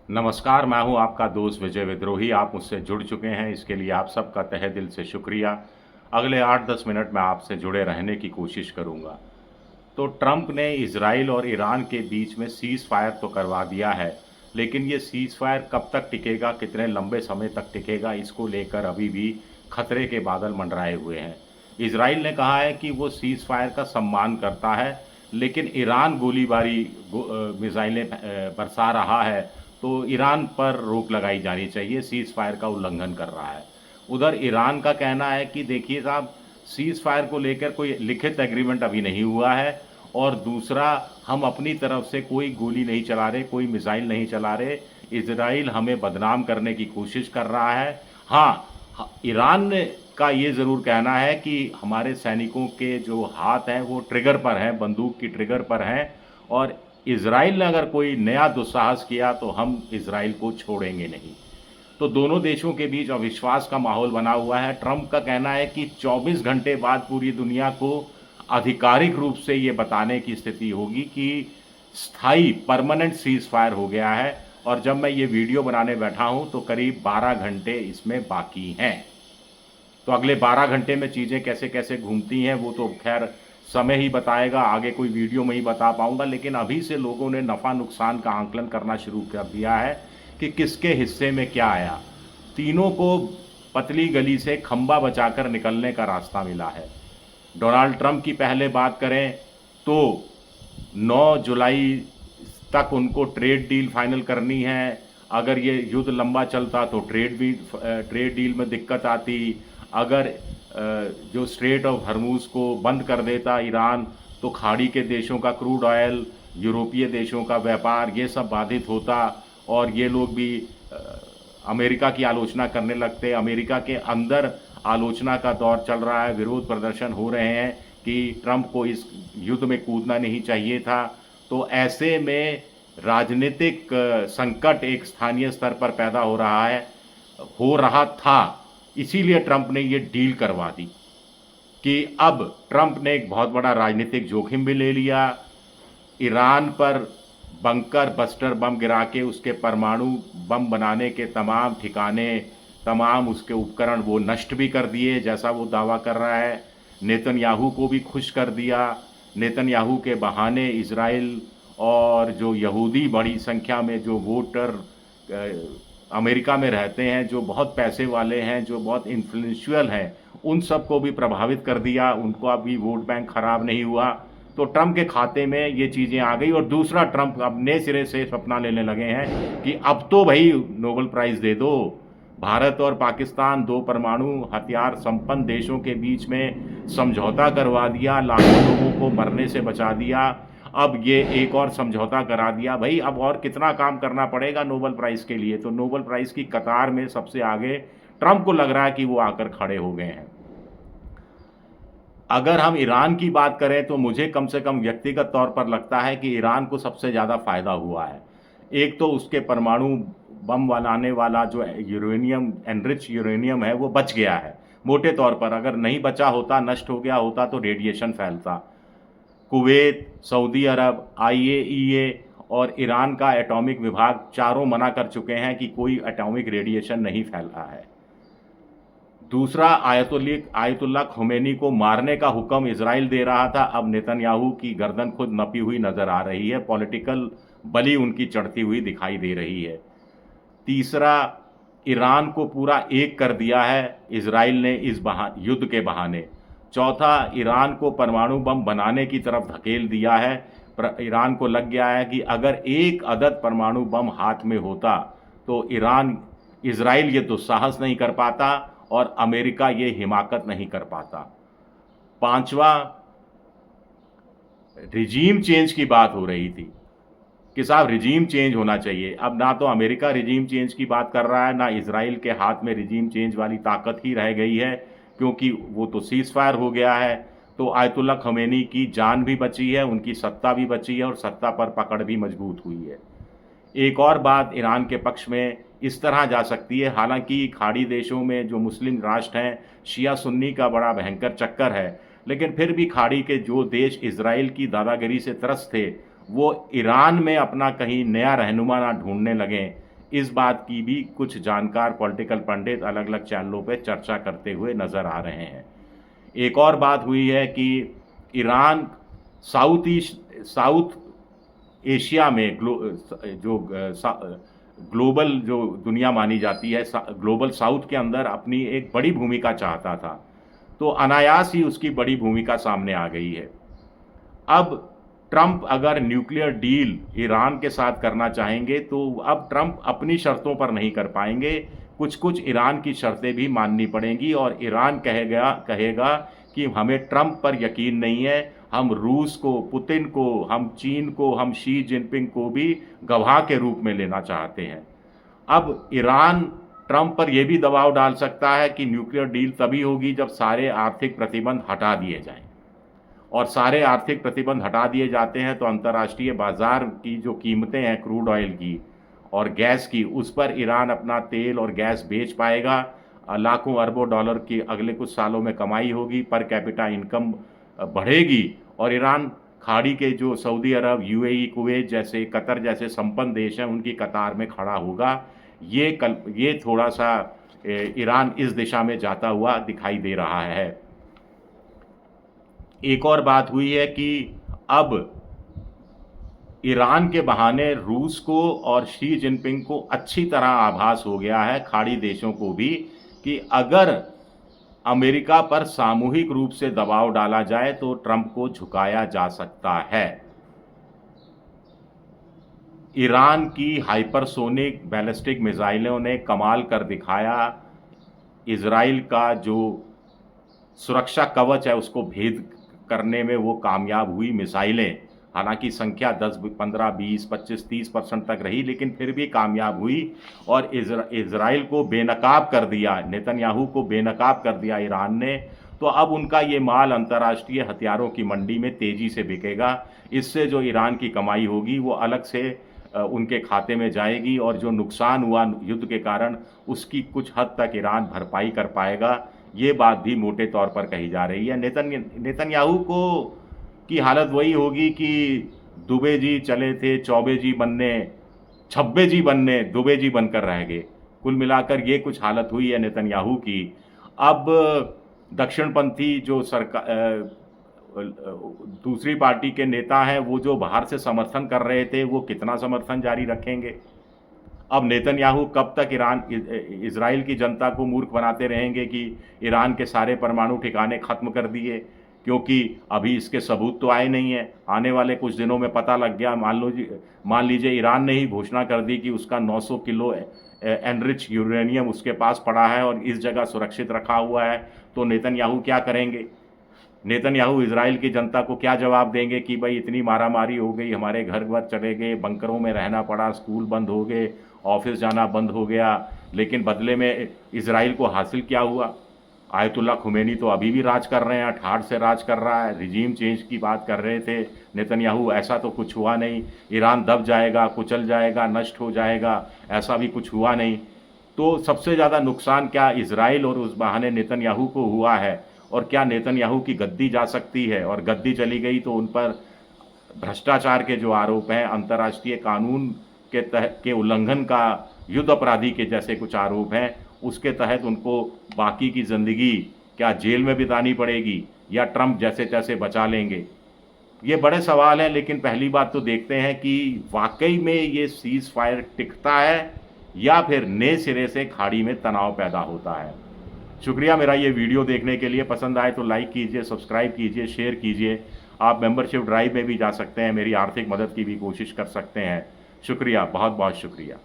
नमस्कार, मैं हूं आपका दोस्त विजय विद्रोही। आप मुझसे जुड़ चुके हैं, इसके लिए आप सबका तहे दिल से शुक्रिया। अगले 8-10 मिनट में आपसे जुड़े रहने की कोशिश करूंगा। तो ट्रंप ने इजराइल और ईरान के बीच में सीज़ फायर तो करवा दिया है, लेकिन ये सीज़ फायर कब तक टिकेगा, कितने लंबे समय तक टिकेगा, इसको लेकर अभी भी खतरे के बादल मंडराए हुए हैं। इजराइल ने कहा है कि वो सीज़ फायर का सम्मान करता है, लेकिन ईरान गोलीबारी मिसाइलें बरसा रहा है, तो ईरान पर रोक लगाई जानी चाहिए, सीज़ फायर का उल्लंघन कर रहा है। उधर ईरान का कहना है कि देखिए साहब, सीज़ फायर को लेकर कोई लिखित एग्रीमेंट अभी नहीं हुआ है, और दूसरा, हम अपनी तरफ से कोई गोली नहीं चला रहे, कोई मिसाइल नहीं चला रहे। इजराइल हमें बदनाम करने की कोशिश कर रहा है। हाँ, ईरान का ये ज़रूर कहना है कि हमारे सैनिकों के जो हाथ हैं वो ट्रिगर पर हैं, बंदूक की ट्रिगर पर हैं, और इजराइल ने अगर कोई नया दुस्साहस किया तो हम इजराइल को छोड़ेंगे नहीं। तो दोनों देशों के बीच अविश्वास का माहौल बना हुआ है। ट्रंप का कहना है कि 24 घंटे बाद पूरी दुनिया को आधिकारिक रूप से ये बताने की स्थिति होगी कि स्थायी परमानेंट सीज फायर हो गया है, और जब मैं ये वीडियो बनाने बैठा हूँ तो करीब 12 घंटे इसमें बाकी हैं। तो अगले 12 घंटे में चीज़ें कैसे कैसे घूमती हैं वो तो खैर समय ही बताएगा, आगे कोई वीडियो में ही बता पाऊंगा। लेकिन अभी से लोगों ने नफ़ा नुकसान का आंकलन करना शुरू कर दिया है कि किसके हिस्से में क्या आया। तीनों को पतली गली से खंबा बचाकर निकलने का रास्ता मिला है। डोनाल्ड ट्रंप की पहले बात करें तो 9 जुलाई तक उनको ट्रेड डील फाइनल करनी है। अगर ये युद्ध लंबा चलता तो ट्रेड डील में दिक्कत आती। अगर जो स्ट्रेट ऑफ हरमूज को बंद कर देता ईरान, तो खाड़ी के देशों का क्रूड ऑयल, यूरोपीय देशों का व्यापार, ये सब बाधित होता, और ये लोग भी अमेरिका की आलोचना करने लगते। अमेरिका के अंदर आलोचना का दौर चल रहा है, विरोध प्रदर्शन हो रहे हैं कि ट्रंप को इस युद्ध में कूदना नहीं चाहिए था। तो ऐसे में राजनीतिक संकट एक स्थानीय स्तर पर पैदा हो रहा था। इसीलिए ट्रंप ने ये डील करवा दी कि अब ट्रंप ने एक बहुत बड़ा राजनीतिक जोखिम भी ले लिया। ईरान पर बंकर बस्टर बम गिरा के उसके परमाणु बम बनाने के तमाम ठिकाने, तमाम उसके उपकरण वो नष्ट भी कर दिए, जैसा वो दावा कर रहा है। नेतन्याहू को भी खुश कर दिया। नेतन्याहू के बहाने इजराइल और जो यहूदी बड़ी संख्या में जो वोटर अमेरिका में रहते हैं, जो बहुत पैसे वाले हैं, जो बहुत इन्फ्लुएंशियल हैं, उन सबको भी प्रभावित कर दिया। उनको अभी वोट बैंक खराब नहीं हुआ। तो ट्रंप के खाते में ये चीज़ें आ गई। और दूसरा, ट्रंप अब नए सिरे से सपना लेने लगे हैं कि अब तो भाई नोबेल प्राइज़ दे दो। भारत और पाकिस्तान, दो परमाणु हथियार संपन्न देशों के बीच में समझौता करवा दिया, लाखों लोगों को मरने से बचा दिया। अब ये एक और समझौता करा दिया। भाई अब और कितना काम करना पड़ेगा नोबेल प्राइज़ के लिए। तो नोबेल प्राइज़ की कतार में सबसे आगे ट्रंप को लग रहा है कि वो आकर खड़े हो गए हैं। अगर हम ईरान की बात करें तो मुझे कम से कम व्यक्तिगत तौर पर लगता है कि ईरान को सबसे ज़्यादा फ़ायदा हुआ है। एक तो उसके परमाणु बम बनाने वाला जो यूरेनियम, एनरिच यूरेनियम है, वो बच गया है। मोटे तौर पर अगर नहीं बचा होता, नष्ट हो गया होता, तो रेडिएशन फैलता। कुवैत, सऊदी अरब, आईएईए और ईरान का एटॉमिक विभाग चारों मना कर चुके हैं कि कोई एटॉमिक रेडिएशन नहीं फैला है। दूसरा, आयतुल्लाह खुमैनी को मारने का हुक्म इजराइल दे रहा था, अब नेतन्याहू की गर्दन खुद नपी हुई नजर आ रही है। पॉलिटिकल बली उनकी चढ़ती हुई दिखाई दे रही है। तीसरा, ईरान को पूरा एक कर दिया है इजराइल ने इस युद्ध के बहाने। चौथा, ईरान को परमाणु बम बनाने की तरफ धकेल दिया है। ईरान को लग गया है कि अगर एक अदद परमाणु बम हाथ में होता तो इजराइल ये दुस्साहस नहीं कर पाता और अमेरिका ये हिमाकत नहीं कर पाता। पांचवा, रिजीम चेंज की बात हो रही थी कि साहब रिजीम चेंज होना चाहिए। अब ना तो अमेरिका रिजीम चेंज की बात कर रहा है, ना इजराइल के हाथ में रिजीम चेंज वाली ताकत ही रह गई है, क्योंकि वो तो सीज फायर हो गया है। तो आयतुल्लाह खमेनी की जान भी बची है, उनकी सत्ता भी बची है, और सत्ता पर पकड़ भी मजबूत हुई है। एक और बात ईरान के पक्ष में इस तरह जा सकती है, हालांकि खाड़ी देशों में जो मुस्लिम राष्ट्र हैं, शिया सुन्नी का बड़ा भयंकर चक्कर है, लेकिन फिर भी खाड़ी के जो देश इजराइल की दादागिरी से त्रस्त थे, वो ईरान में अपना कहीं नया रहनुमा ना ढूंढने लगें, इस बात की भी कुछ जानकार पॉलिटिकल पंडित अलग अलग चैनलों पे चर्चा करते हुए नज़र आ रहे हैं। एक और बात हुई है कि ईरान साउथ एशिया में ग्लोबल जो दुनिया मानी जाती है, ग्लोबल साउथ के अंदर अपनी एक बड़ी भूमिका चाहता था, तो अनायास ही उसकी बड़ी भूमिका सामने आ गई है। अब ट्रंप अगर न्यूक्लियर डील ईरान के साथ करना चाहेंगे तो अब ट्रंप अपनी शर्तों पर नहीं कर पाएंगे, कुछ कुछ ईरान की शर्तें भी माननी पड़ेंगी और ईरान कहेगा कि हमें ट्रंप पर यकीन नहीं है, हम रूस को, पुतिन को, हम चीन को, हम शी जिनपिंग को भी गवाह के रूप में लेना चाहते हैं। अब ईरान ट्रंप पर यह भी दबाव डाल सकता है कि न्यूक्लियर डील तभी होगी जब सारे आर्थिक प्रतिबंध हटा दिए जाएं, और सारे आर्थिक प्रतिबंध हटा दिए जाते हैं तो अंतर्राष्ट्रीय बाजार की जो कीमतें हैं क्रूड ऑयल की और गैस की, उस पर ईरान अपना तेल और गैस बेच पाएगा, लाखों अरबों डॉलर की अगले कुछ सालों में कमाई होगी, पर कैपिटा इनकम बढ़ेगी और ईरान खाड़ी के जो सऊदी अरब, यूएई, कुवैत जैसे, कतर जैसे संपन्न देश हैं उनकी कतार में खड़ा होगा। ये थोड़ा सा ईरान इस दिशा में जाता हुआ दिखाई दे रहा है। एक और बात हुई है कि अब ईरान के बहाने रूस को और शी जिनपिंग को अच्छी तरह आभास हो गया है, खाड़ी देशों को भी, कि अगर अमेरिका पर सामूहिक रूप से दबाव डाला जाए तो ट्रंप को झुकाया जा सकता है। ईरान की हाइपरसोनिक बैलिस्टिक मिसाइलों ने कमाल कर दिखाया, इजराइल का जो सुरक्षा कवच है उसको भेद करने में वो कामयाब हुई मिसाइलें, हालांकि संख्या 10, 15, 20, 25, 30% तक रही, लेकिन फिर भी कामयाब हुई और इजराइल को बेनकाब कर दिया, नेतन्याहू को बेनकाब कर दिया ईरान ने। तो अब उनका ये माल अंतर्राष्ट्रीय हथियारों की मंडी में तेज़ी से बिकेगा। इससे जो ईरान की कमाई होगी वो अलग से उनके खाते में जाएगी और जो नुकसान हुआ युद्ध के कारण उसकी कुछ हद तक ईरान भरपाई कर पाएगा। ये बात भी मोटे तौर पर कही जा रही है। नेतन्याहू को की हालत वही होगी कि दुबे जी चले थे चौबे जी बनने, छब्बे जी बनने, दुबे जी बनकर रह गए। कुल मिलाकर ये कुछ हालत हुई है नेतन्याहू की। अब दक्षिणपंथी जो दूसरी पार्टी के नेता हैं वो जो बाहर से समर्थन कर रहे थे वो कितना समर्थन जारी रखेंगे। अब नेतन्याहू कब तक इजराइल की जनता को मूर्ख बनाते रहेंगे कि ईरान के सारे परमाणु ठिकाने ख़त्म कर दिए, क्योंकि अभी इसके सबूत तो आए नहीं हैं। आने वाले कुछ दिनों में पता लग गया, मान लीजिए ईरान ने ही घोषणा कर दी कि उसका 900 किलो एनरिच यूरेनियम उसके पास पड़ा है और इस जगह सुरक्षित रखा हुआ है, तो नेतन्याहू क्या करेंगे? नेतन्याहू इजराइल की जनता को क्या जवाब देंगे कि भाई इतनी मारामारी हो गई, हमारे घर वर चले गए, बंकरों में रहना पड़ा, स्कूल बंद हो गए, ऑफिस जाना बंद हो गया, लेकिन बदले में इजराइल को हासिल क्या हुआ? आयतुल्ला खुमैनी तो अभी भी राज कर रहे हैं, ठाठ से राज कर रहा है। रिजीम चेंज की बात कर रहे थे नेतन्याहू, ऐसा तो कुछ हुआ नहीं। ईरान दब जाएगा, कुचल जाएगा, नष्ट हो जाएगा, ऐसा भी कुछ हुआ नहीं। तो सबसे ज़्यादा नुकसान क्या इजराइल और उस बहाने नेतन्याहू को हुआ है? और क्या नेतन्याहू की गद्दी जा सकती है? और गद्दी चली गई तो उन पर भ्रष्टाचार के जो आरोप हैं, अंतर्राष्ट्रीय कानून के उल्लंघन का, युद्ध अपराधी के जैसे कुछ आरोप हैं, उसके तहत उनको बाकी की ज़िंदगी क्या जेल में बितानी पड़ेगी या ट्रंप जैसे तैसे बचा लेंगे? ये बड़े सवाल हैं। लेकिन पहली बात तो देखते हैं कि वाकई में ये सीज़ फायर टिकता है या फिर नए सिरे से खाड़ी में तनाव पैदा होता है। शुक्रिया मेरा ये वीडियो देखने के लिए। पसंद आए तो लाइक कीजिए, सब्सक्राइब कीजिए, शेयर कीजिए। आप मेंबरशिप ड्राइव में भी जा सकते हैं, मेरी आर्थिक मदद की भी कोशिश कर सकते हैं। शुक्रिया, बहुत बहुत शुक्रिया।